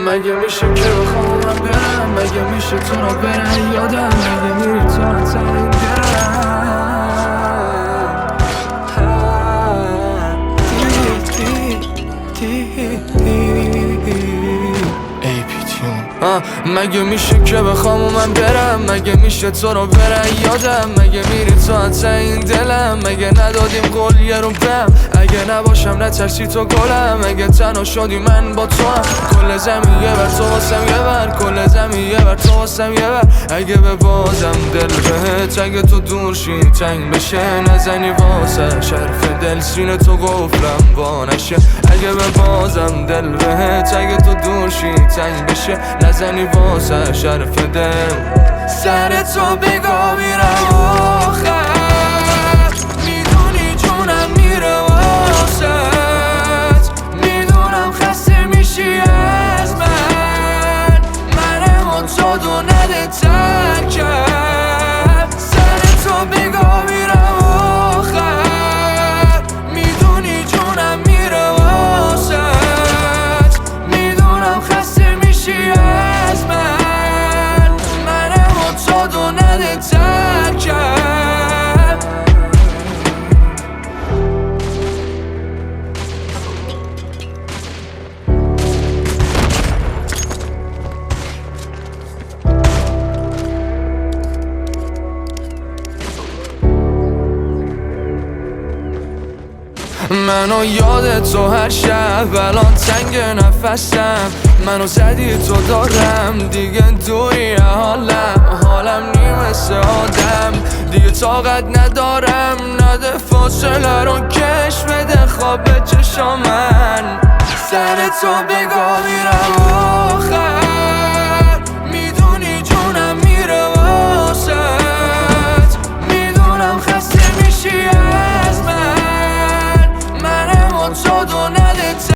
مگه میشه که بخوام من برم؟ مگه میشه تو رو برم یادم؟ مگه میری تو از این مگه میشه که بخوام من برم؟ مگه میشه تو رو برم یادم؟ مگه میری تو از این دلم؟ مگه ندادیم قول یه رو بم؟ اگه نباشم نترسی تو گلم؟ اگه تنها شدی من با تو هم کل زمین یه بر تو واسم یه بر، کل زمین یه بر تو واسم یه بر. اگه به بازم دل بهت، اگه تو دور شی تنگ بشه نزنی واسه شرف دل سینه تو قفلم با نشه. اگه به بازم دل بهت، اگه تو دور شی تنگ بشه نزنی واسه شرف دل. سر تو بگاه میرم آخر، میدونی جونم میره واسط، میدونم خسته میشی از من معتاد و نده ترک کرد. سر تو بگاه میرم آخر، میدونی جونم میره واسط، میدونم خسته میشی از من معتاد و نده ترک کرد. منو یاد تو هر شب، الان تنگ نفسم، منو زدی تو دارم دیگه دوری حالم نیم مثل آدم، دیگه طاقت ندارم نده فاصله رو کش بده خواب چشا من. سر تو بگاه میرم